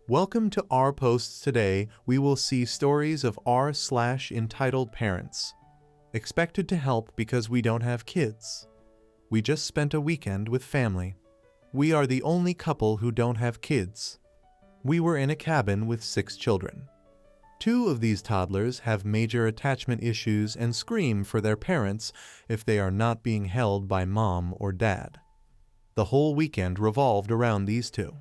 Welcome to our posts. Today. We will see stories of r/entitled parents. Expected to help because we don't have kids. We just spent a weekend with family. We are the only couple who don't have kids. We were in a cabin with 6 children. 2 of these toddlers have major attachment issues and scream for their parents if they are not being held by mom or dad. The whole weekend revolved around these 2.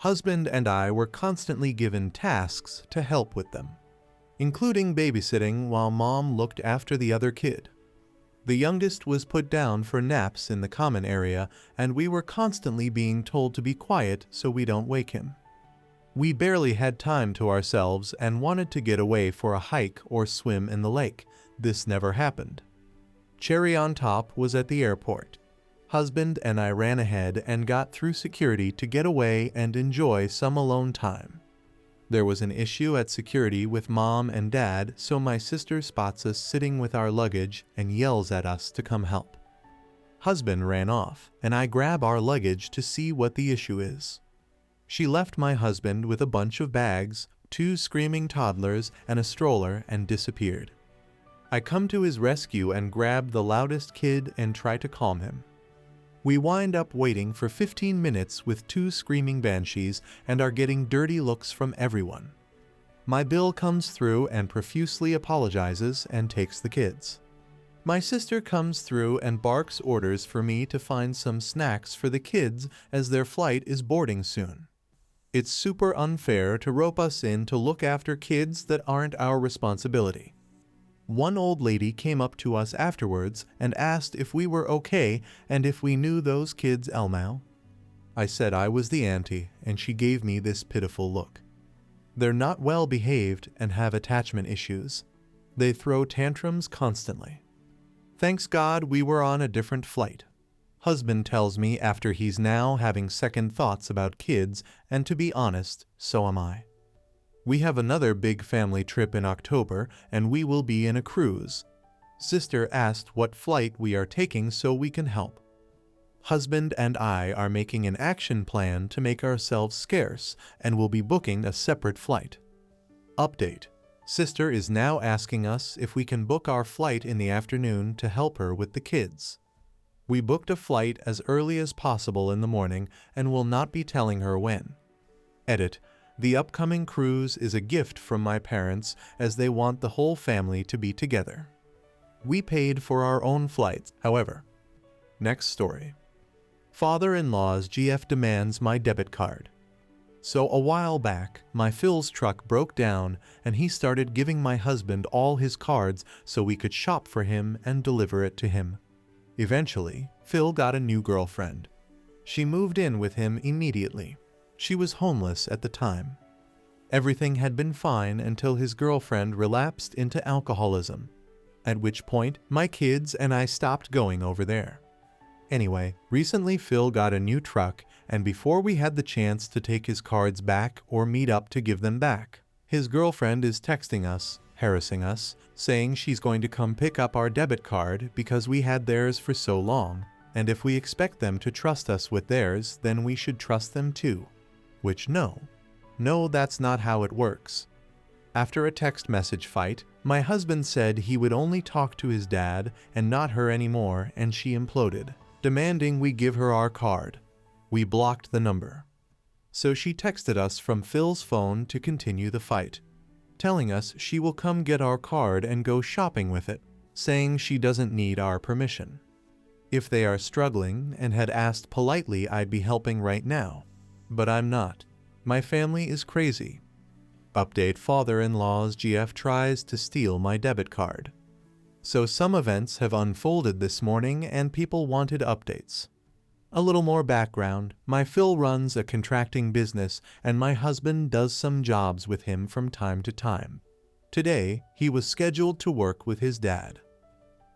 Husband and I were constantly given tasks to help with them, including babysitting while mom looked after the other kid. The youngest was put down for naps in the common area, and we were constantly being told to be quiet so we don't wake him. We barely had time to ourselves and wanted to get away for a hike or swim in the lake. This never happened. Cherry on top was at the airport. Husband and I ran ahead and got through security to get away and enjoy some alone time. There was an issue at security with mom and dad, so my sister spots us sitting with our luggage and yells at us to come help. Husband ran off, and I grab our luggage to see what the issue is. She left my husband with a bunch of bags, 2 screaming toddlers, and a stroller and disappeared. I come to his rescue and grab the loudest kid and try to calm him. We wind up waiting for 15 minutes with 2 screaming banshees and are getting dirty looks from everyone. My bill comes through and profusely apologizes and takes the kids. My sister comes through and barks orders for me to find some snacks for the kids as their flight is boarding soon. It's super unfair to rope us in to look after kids that aren't our responsibility. One old lady came up to us afterwards and asked if we were okay and if we knew those kids Elmo. I said I was the auntie, and she gave me this pitiful look. They're not well behaved and have attachment issues. They throw tantrums constantly. Thanks God we were on a different flight. Husband tells me after he's now having second thoughts about kids, and to be honest, so am I. We have another big family trip in October, and we will be in a cruise. Sister asked what flight we are taking so we can help. Husband and I are making an action plan to make ourselves scarce and will be booking a separate flight. Update. Sister is now asking us if we can book our flight in the afternoon to help her with the kids. We booked a flight as early as possible in the morning and will not be telling her when. Edit. The upcoming cruise is a gift from my parents as they want the whole family to be together. We paid for our own flights, however. Next story. Father-in-law's GF demands my debit card. So a while back, my Phil's truck broke down and he started giving my husband all his cards so we could shop for him and deliver it to him. Eventually, Phil got a new girlfriend. She moved in with him immediately. She was homeless at the time. Everything had been fine until his girlfriend relapsed into alcoholism, at which point my kids and I stopped going over there. Anyway, recently Phil got a new truck, and before we had the chance to take his cards back or meet up to give them back, his girlfriend is texting us, harassing us, saying she's going to come pick up our debit card because we had theirs for so long, and if we expect them to trust us with theirs, then we should trust them too. Which no, that's not how it works. After a text message fight, my husband said he would only talk to his dad and not her anymore, and she imploded, demanding we give her our card. We blocked the number. So she texted us from Phil's phone to continue the fight, telling us she will come get our card and go shopping with it, saying she doesn't need our permission. If they are struggling and had asked politely, I'd be helping right now. But I'm not. My family is crazy. Update. Father-in-law's GF tries to steal my debit card. So some events have unfolded this morning and people wanted updates. A little more background. My Phil runs a contracting business and my husband does some jobs with him from time to time. Today, he was scheduled to work with his dad.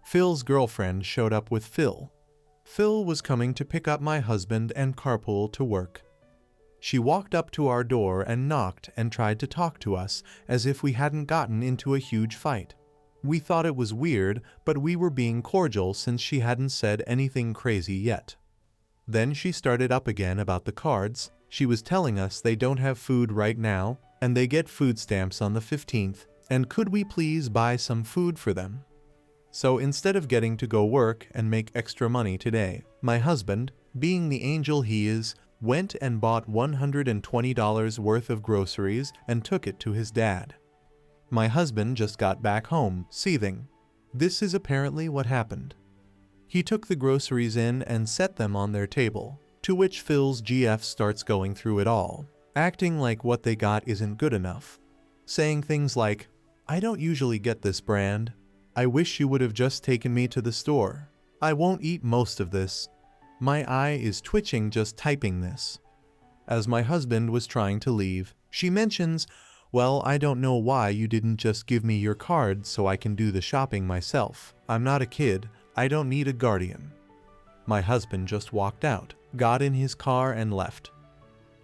Phil's girlfriend showed up with Phil. Phil was coming to pick up my husband and carpool to work. She walked up to our door and knocked and tried to talk to us as if we hadn't gotten into a huge fight. We thought it was weird, but we were being cordial since she hadn't said anything crazy yet. Then she started up again about the cards, She was telling us they don't have food right now, and they get food stamps on the 15th, and could we please buy some food for them? So instead of getting to go work and make extra money today, my husband, being the angel he is, went and bought $120 worth of groceries and took it to his dad. My husband just got back home, seething. This is apparently what happened. He took the groceries in and set them on their table, to which Phil's GF starts going through it all, acting like what they got isn't good enough, saying things like, "I don't usually get this brand. I wish you would have just taken me to the store. I won't eat most of this. My eye is twitching just typing this." As my husband was trying to leave, she mentions, "Well, I don't know why you didn't just give me your card so I can do the shopping myself. I'm not a kid. I don't need a guardian." My husband just walked out, got in his car and left.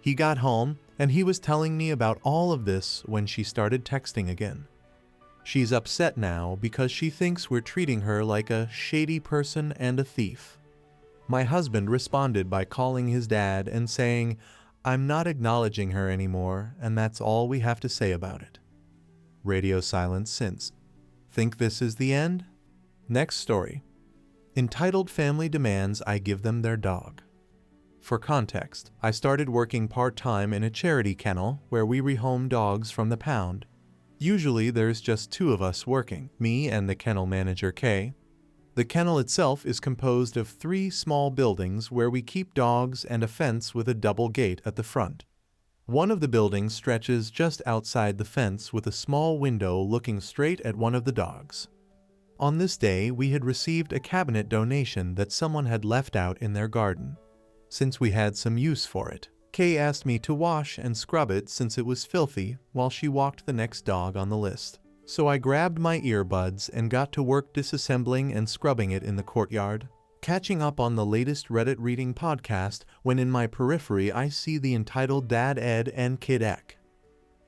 He got home, and he was telling me about all of this when she started texting again. She's upset now because she thinks we're treating her like a shady person and a thief. My husband responded by calling his dad and saying, "I'm not acknowledging her anymore, and that's all we have to say about it." Radio silence since. Think this is the end? Next story. Entitled family demands I give them their dog. For context, I started working part-time in a charity kennel where we rehome dogs from the pound. Usually there's just 2 of us working, me and the kennel manager Kay. The kennel itself is composed of 3 small buildings where we keep dogs and a fence with a double gate at the front. One of the buildings stretches just outside the fence with a small window looking straight at one of the dogs. On this day, we had received a cabinet donation that someone had left out in their garden. Since we had some use for it, Kay asked me to wash and scrub it since it was filthy while she walked the next dog on the list. So I grabbed my earbuds and got to work disassembling and scrubbing it in the courtyard, catching up on the latest Reddit reading podcast when in my periphery I see the entitled Dad Ed and Kid Ek.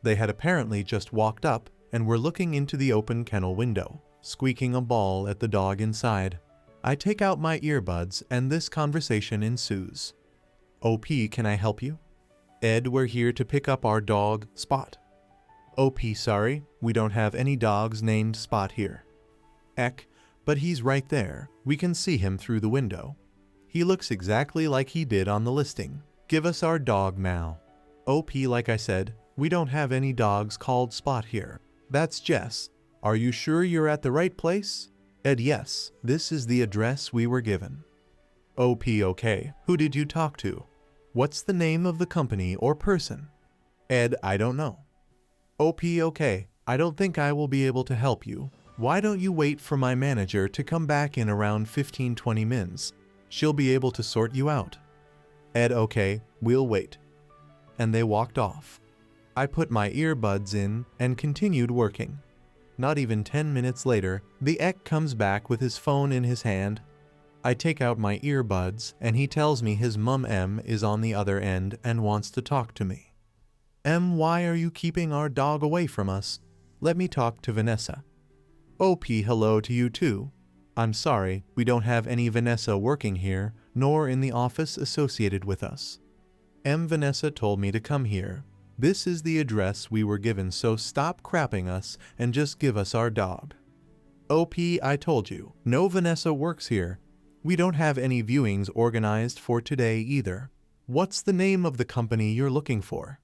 They had apparently just walked up and were looking into the open kennel window, squeaking a ball at the dog inside. I take out my earbuds and this conversation ensues. "OP, can I help you?" "Ed, we're here to pick up our dog, Spot." "OP, sorry, we don't have any dogs named Spot here." "Ek, but he's right there. We can see him through the window. He looks exactly like he did on the listing. Give us our dog now." "OP, like I said, we don't have any dogs called Spot here. That's Jess. Are you sure you're at the right place?" "Ed, yes, this is the address we were given." "OP, okay. Who did you talk to? What's the name of the company or person?" "Ed, I don't know." "OP, okay. I don't think I will be able to help you. Why don't you wait for my manager to come back in around 15-20 minutes? She'll be able to sort you out." "Ed, okay, we'll wait." And they walked off. I put my earbuds in and continued working. Not even 10 minutes later, the Ek comes back with his phone in his hand. I take out my earbuds and he tells me his mum M is on the other end and wants to talk to me. "M, why are you keeping our dog away from us? Let me talk to Vanessa." "OP, hello to you too. I'm sorry, we don't have any Vanessa working here, nor in the office associated with us. M, Vanessa told me to come here. This is the address we were given, so stop crapping us and just give us our dog." "OP, I told you, no Vanessa works here. We don't have any viewings organized for today either. What's the name of the company you're looking for?"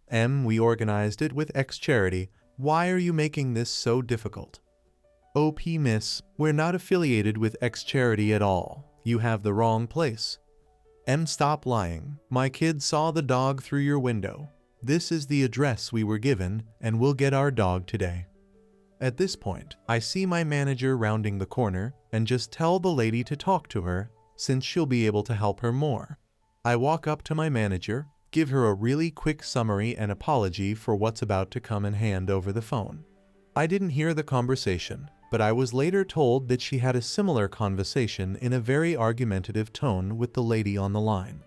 "M, we organized it with X Charity. Why are you making this so difficult?" "OP, miss, we're not affiliated with X Charity at all. You have the wrong place." "M, stop lying. My kid saw the dog through your window. This is the address we were given, and we'll get our dog today." At this point, I see my manager rounding the corner and just tell the lady to talk to her, since she'll be able to help her more. I walk up to my manager, give her a really quick summary and apology for what's about to come in hand over the phone. I didn't hear the conversation, but I was later told that she had a similar conversation in a very argumentative tone with the lady on the line.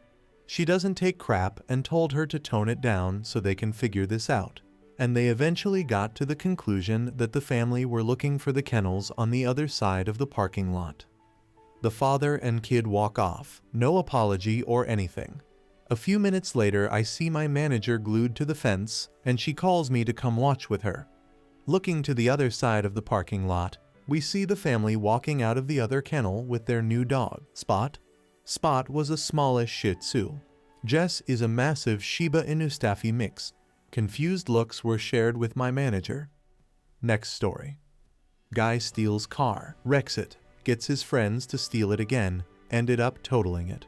She doesn't take crap and told her to tone it down so they can figure this out, and they eventually got to the conclusion that the family were looking for the kennels on the other side of the parking lot. The father and kid walk off, no apology or anything. A few minutes later, I see my manager glued to the fence, and she calls me to come watch with her. Looking to the other side of the parking lot, we see the family walking out of the other kennel with their new dog, Spot. Spot was a smallish Shih Tzu. Jess is a massive Shiba Inu Staffy mix. Confused looks were shared with my manager. Next story. Guy steals car, wrecks it, gets his friends to steal it again, ended up totaling it.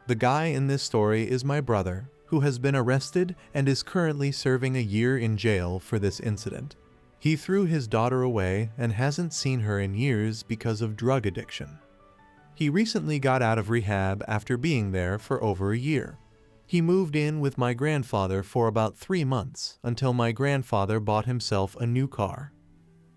The guy in this story is my brother, who has been arrested and is currently serving a year in jail for this incident. He threw his daughter away and hasn't seen her in years because of drug addiction. He recently got out of rehab after being there for over a year. He moved in with my grandfather for about 3 months until my grandfather bought himself a new car.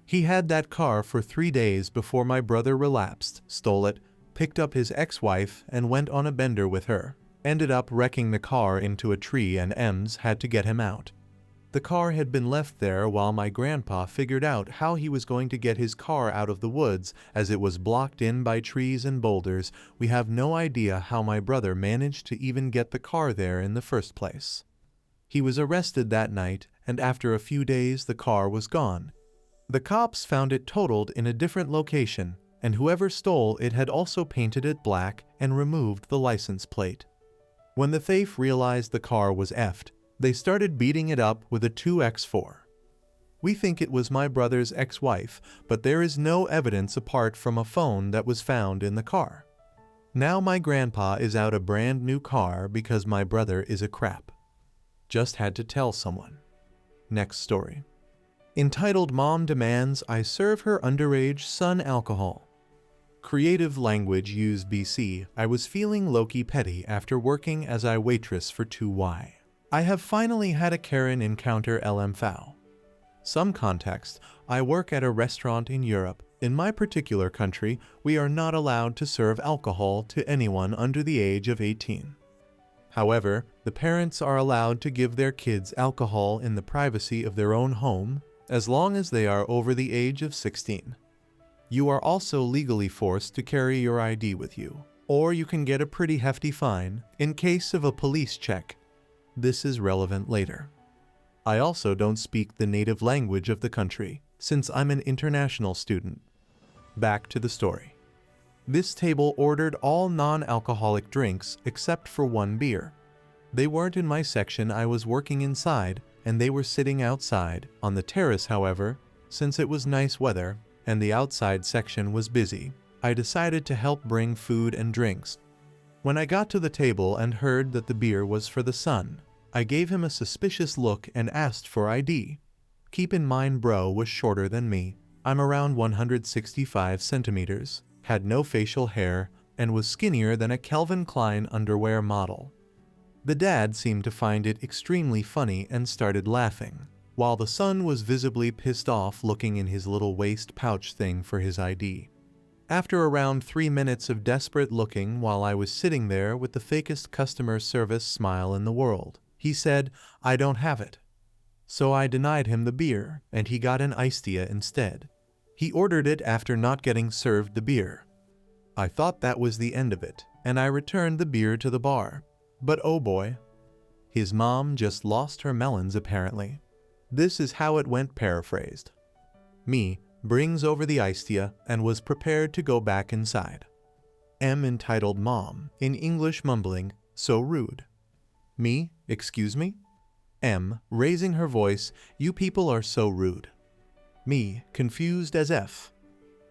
He had that car for 3 days before my brother relapsed, stole it, picked up his ex-wife and went on a bender with her, ended up wrecking the car into a tree, and Ems had to get him out. The car had been left there while my grandpa figured out how he was going to get his car out of the woods as it was blocked in by trees and boulders. We have no idea how my brother managed to even get the car there in the first place. He was arrested that night, and after a few days the car was gone. The cops found it totaled in a different location, and whoever stole it had also painted it black and removed the license plate. When the thief realized the car was effed, they started beating it up with a 2x4. We think it was my brother's ex-wife, but there is no evidence apart from a phone that was found in the car. Now my grandpa is out a brand new car because my brother is a crap. Just had to tell someone. Next story. Entitled Mom Demands I Serve Her Underage Son Alcohol. Creative language used BC. I was feeling low-key petty after working as a waitress for 2Y. I have finally had a Karen encounter LMFAO. Some context, I work at a restaurant in Europe. In my particular country, we are not allowed to serve alcohol to anyone under the age of 18. However, the parents are allowed to give their kids alcohol in the privacy of their own home, as long as they are over the age of 16. You are also legally forced to carry your ID with you, or you can get a pretty hefty fine in case of a police check. This is relevant later. I also don't speak the native language of the country, since I'm an international student. Back to the story. This table ordered all non-alcoholic drinks except for 1 beer. They weren't in my section. I was working inside, and they were sitting outside. On the terrace, however, since it was nice weather and the outside section was busy, I decided to help bring food and drinks. When I got to the table and heard that the beer was for the son, I gave him a suspicious look and asked for ID. Keep in mind bro was shorter than me. I'm around 165 centimeters, had no facial hair, and was skinnier than a Calvin Klein underwear model. The dad seemed to find it extremely funny and started laughing, while the son was visibly pissed off looking in his little waist pouch thing for his ID. After around 3 minutes of desperate looking while I was sitting there with the fakest customer service smile in the world, he said, "I don't have it." So I denied him the beer, and he got an iced tea instead. He ordered it after not getting served the beer. I thought that was the end of it, and I returned the beer to the bar. But oh boy, his mom just lost her melons apparently. This is how it went paraphrased. Me brings over the iced tea and was prepared to go back inside. M entitled mom, in English mumbling, "So rude." Me, excuse me? M, raising her voice, "You people are so rude." Me, confused as F.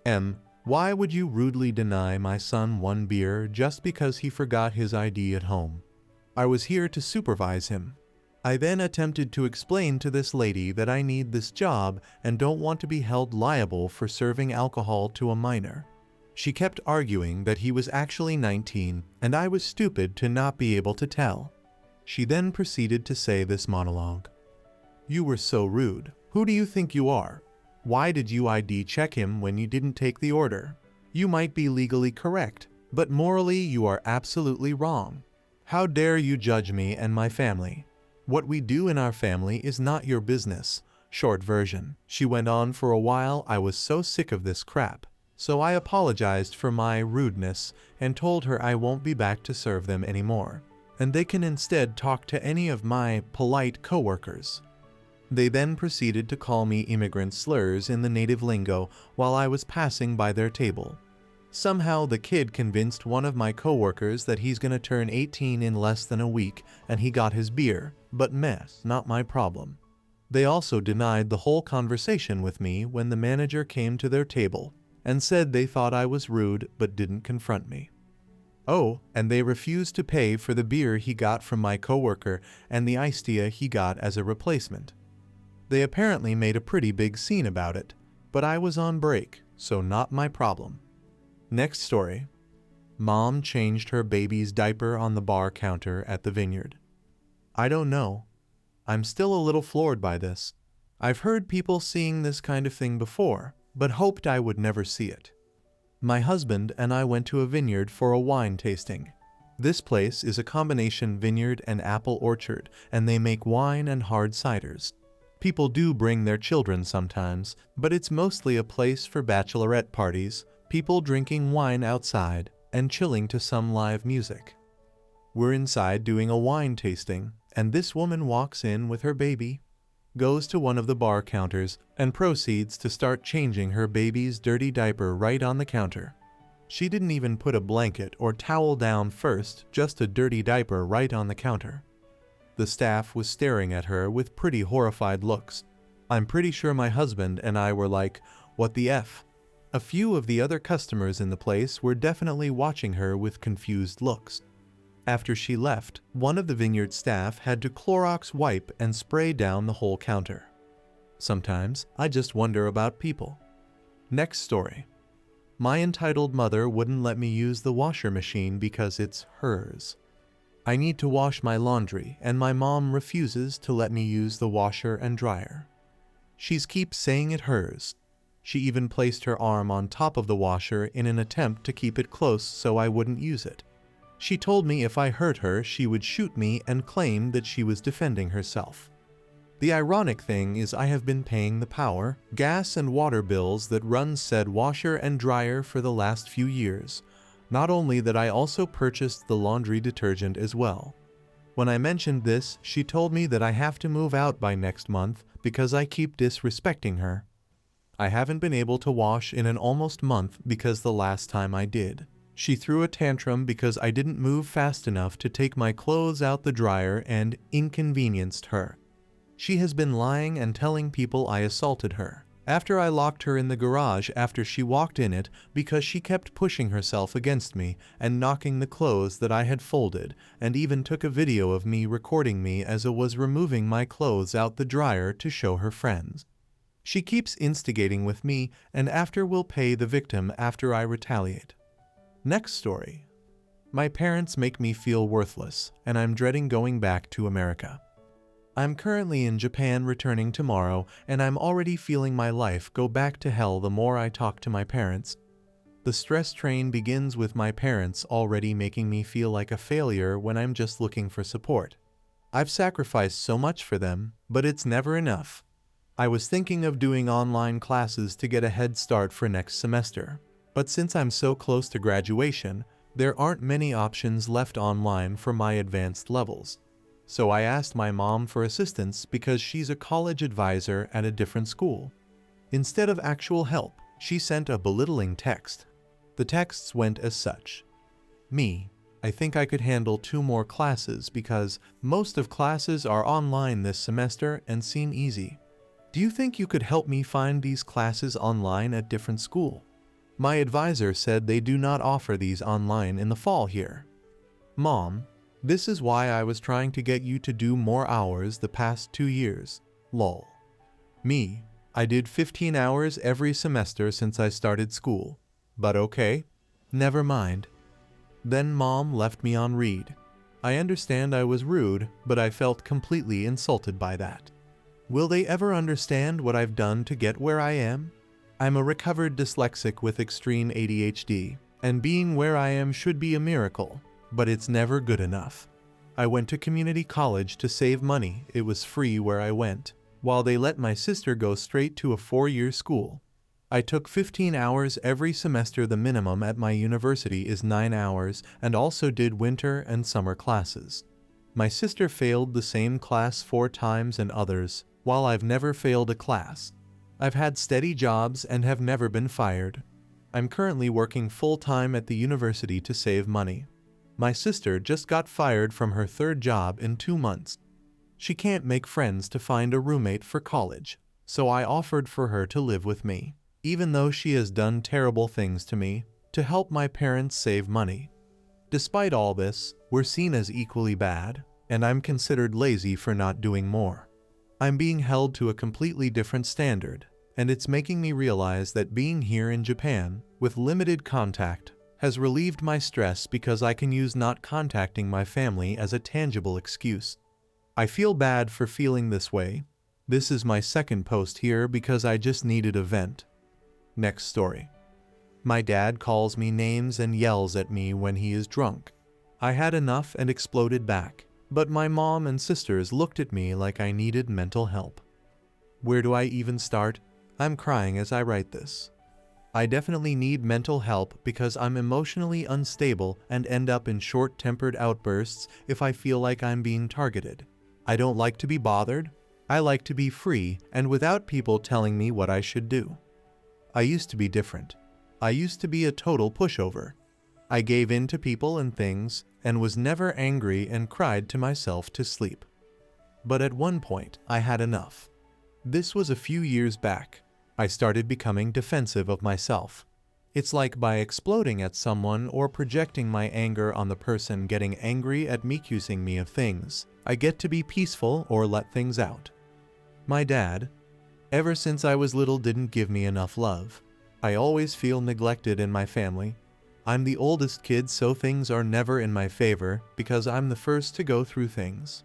M, why would you rudely deny my son 1 beer just because he forgot his ID at home? I was here to supervise him. I then attempted to explain to this lady that I need this job and don't want to be held liable for serving alcohol to a minor. She kept arguing that he was actually 19 and I was stupid to not be able to tell. She then proceeded to say this monologue. "You were so rude. Who do you think you are? Why did you ID check him when you didn't take the order? You might be legally correct, but morally you are absolutely wrong. How dare you judge me and my family? What we do in our family is not your business." Short version. She went on for a while. I was so sick of this crap, so I apologized for my rudeness and told her I won't be back to serve them anymore. and they can instead talk to any of my polite coworkers. They then proceeded to call me immigrant slurs in the native lingo while I was passing by their table. Somehow the kid convinced one of my coworkers that he's gonna turn 18 in less than a week, and he got his beer, but meh, not my problem. They also denied the whole conversation with me when the manager came to their table and said they thought I was rude but didn't confront me. Oh, and they refused to pay for the beer he got from my coworker and the iced tea he got as a replacement. They apparently made a pretty big scene about it, but I was on break, so not my problem. Next story. Mom changed her baby's diaper on the bar counter at the Vineyard. I don't know. I'm still a little floored by this. I've heard people seeing this kind of thing before, but hoped I would never see it. My husband and I went to a vineyard for a wine tasting. This place is a combination vineyard and apple orchard, and they make wine and hard ciders. People do bring their children sometimes, but it's mostly a place for bachelorette parties, people drinking wine outside, and chilling to some live music. We're inside doing a wine tasting, and this woman walks in with her baby, goes to one of the bar counters, and proceeds to start changing her baby's dirty diaper right on the counter. She didn't even put a blanket or towel down first, just a dirty diaper right on the counter. The staff was staring at her with pretty horrified looks. I'm pretty sure my husband and I were like, "What the F?" A few of the other customers in the place were definitely watching her with confused looks. After she left, one of the vineyard staff had to Clorox wipe and spray down the whole counter. Sometimes I just wonder about people. Next story. My entitled mother wouldn't let me use the washer machine because it's hers. I need to wash my laundry, and my mom refuses to let me use the washer and dryer. She keeps saying it hers. She even placed her arm on top of the washer in an attempt to keep it close so I wouldn't use it. She told me if I hurt her, she would shoot me and claimed that she was defending herself. The ironic thing is I have been paying the power, gas and water bills that run said washer and dryer for the last few years. Not only that, I also purchased the laundry detergent as well. When I mentioned this, she told me that I have to move out by next month because I keep disrespecting her. I haven't been able to wash in an almost month because the last time I did, she threw a tantrum because I didn't move fast enough to take my clothes out the dryer and inconvenienced her. She has been lying and telling people I assaulted her after I locked her in the garage after she walked in it because she kept pushing herself against me and knocking the clothes that I had folded, and even took a video of me recording me as I was removing my clothes out the dryer to show her friends. She keeps instigating with me, and after will pay the victim after I retaliate. Next story. My parents make me feel worthless, and I'm dreading going back to America. I'm currently in Japan returning tomorrow, and I'm already feeling my life go back to hell the more I talk to my parents. The stress train begins with my parents already making me feel like a failure when I'm just looking for support. I've sacrificed so much for them, but it's never enough. I was thinking of doing online classes to get a head start for next semester, but since I'm so close to graduation, there aren't many options left online for my advanced levels. So I asked my mom for assistance because she's a college advisor at a different school. Instead of actual help, she sent a belittling text. The texts went as such. Me, I think I could handle 2 more classes because most of classes are online this semester and seem easy. Do you think you could help me find these classes online at different school? My advisor said they do not offer these online in the fall here. Mom, this is why I was trying to get you to do more hours the past 2 years. Lol. Me, I did 15 hours every semester since I started school. But okay, never mind. Then Mom left me on read. I understand I was rude, but I felt completely insulted by that. Will they ever understand what I've done to get where I am? I'm a recovered dyslexic with extreme ADHD, and being where I am should be a miracle, but it's never good enough. I went to community college to save money. It was free where I went, while they let my sister go straight to a 4-year school. I took 15 hours every semester. The minimum at my university is 9 hours, and also did winter and summer classes. My sister failed the same class 4 times and others, while I've never failed a class. I've had steady jobs and have never been fired. I'm currently working full-time at the university to save money. My sister just got fired from her 3rd job in 2 months. She can't make friends to find a roommate for college, so I offered for her to live with me, even though she has done terrible things to me, to help my parents save money. Despite all this, we're seen as equally bad, and I'm considered lazy for not doing more. I'm being held to a completely different standard, and it's making me realize that being here in Japan, with limited contact, has relieved my stress because I can use not contacting my family as a tangible excuse. I feel bad for feeling this way. This is my 2nd post here because I just needed a vent. Next story. My dad calls me names and yells at me when he is drunk. I had enough and exploded back, but my mom and sisters looked at me like I needed mental help. Where do I even start? I'm crying as I write this. I definitely need mental help because I'm emotionally unstable and end up in short-tempered outbursts if I feel like I'm being targeted. I don't like to be bothered. I like to be free and without people telling me what I should do. I used to be different. I used to be a total pushover. I gave in to people and things and was never angry and cried to myself to sleep. But at one point, I had enough. This was a few years back. I started becoming defensive of myself. It's like by exploding at someone or projecting my anger on the person getting angry at me accusing me of things, I get to be peaceful or let things out. My dad, ever since I was little, didn't give me enough love. I always feel neglected in my family. I'm the oldest kid, so things are never in my favor because I'm the first to go through things.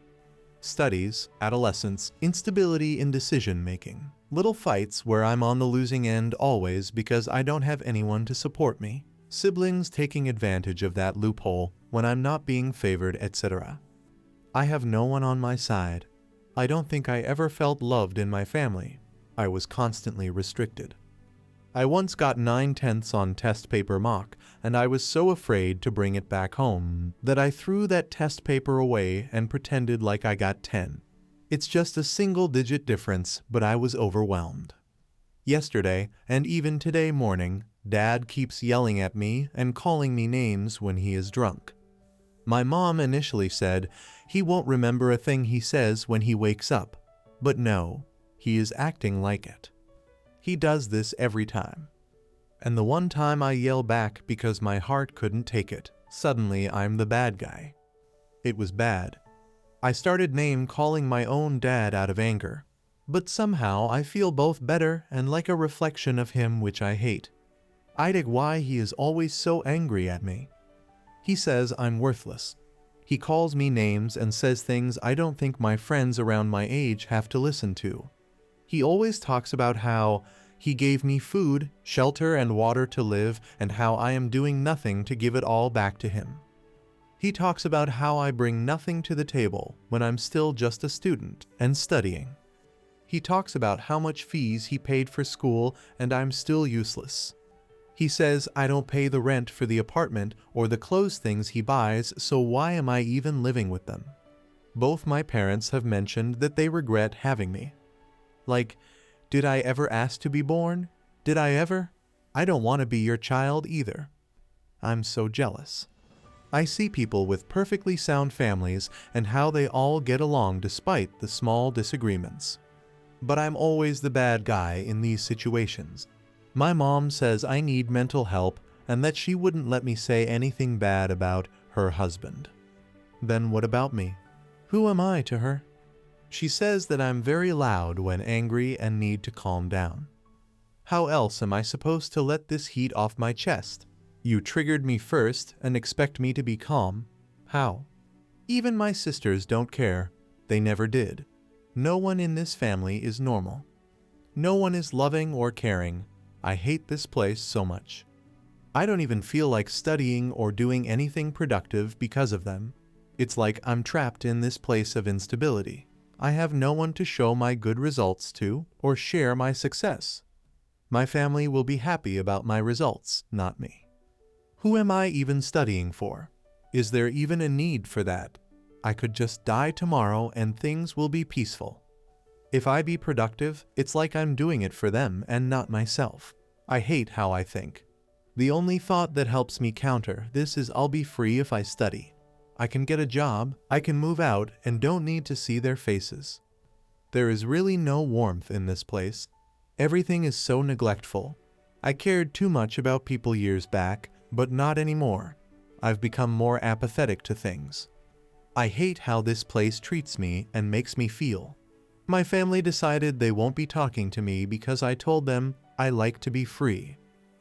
Studies, adolescence, instability in decision-making. Little fights where I'm on the losing end always because I don't have anyone to support me. Siblings taking advantage of that loophole when I'm not being favored, etc. I have no one on my side. I don't think I ever felt loved in my family. I was constantly restricted. I once got 9/10 on test paper mock, and I was so afraid to bring it back home that I threw that test paper away and pretended like I got 10. It's just a single-digit difference, but I was overwhelmed. Yesterday, and even today morning, Dad keeps yelling at me and calling me names when he is drunk. My mom initially said he won't remember a thing he says when he wakes up, but no, he is acting like it. He does this every time. And the one time I yell back because my heart couldn't take it, suddenly I'm the bad guy. It was bad. I started name-calling my own dad out of anger, but somehow I feel both better and like a reflection of him, which I hate. I dig why he is always so angry at me. He says I'm worthless. He calls me names and says things I don't think my friends around my age have to listen to. He always talks about how he gave me food, shelter, and water to live, and how I am doing nothing to give it all back to him. He talks about how I bring nothing to the table when I'm still just a student and studying. He talks about how much fees he paid for school and I'm still useless. He says I don't pay the rent for the apartment or the clothes things he buys, so why am I even living with them? Both my parents have mentioned that they regret having me. Like, did I ever ask to be born? Did I ever? I don't want to be your child either. I'm so jealous. I see people with perfectly sound families and how they all get along despite the small disagreements. But I'm always the bad guy in these situations. My mom says I need mental help and that she wouldn't let me say anything bad about her husband. Then what about me? Who am I to her? She says that I'm very loud when angry and need to calm down. How else am I supposed to let this heat off my chest? You triggered me first and expect me to be calm? How? Even my sisters don't care. They never did. No one in this family is normal. No one is loving or caring. I hate this place so much. I don't even feel like studying or doing anything productive because of them. It's like I'm trapped in this place of instability. I have no one to show my good results to or share my success. My family will be happy about my results, not me. Who am I even studying for? Is there even a need for that? I could just die tomorrow and things will be peaceful. If I be productive, it's like I'm doing it for them and not myself. I hate how I think. The only thought that helps me counter this is I'll be free if I study. I can get a job, I can move out, and don't need to see their faces. There is really no warmth in this place. Everything is so neglectful. I cared too much about people years back, but not anymore. I've become more apathetic to things. I hate how this place treats me and makes me feel. My family decided they won't be talking to me because I told them I like to be free.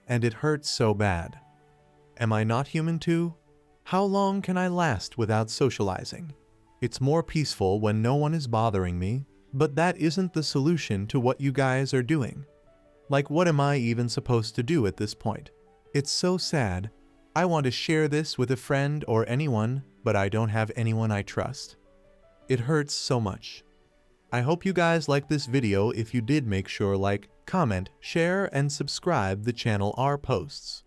And it hurts so bad. Am I not human too? How long can I last without socializing? It's more peaceful when no one is bothering me, but that isn't the solution to what you guys are doing. Like, what am I even supposed to do at this point? It's so sad. I want to share this with a friend or anyone, but I don't have anyone I trust. It hurts so much. I hope you guys liked this video. If you did, make sure like, comment, share, and subscribe the channel our posts.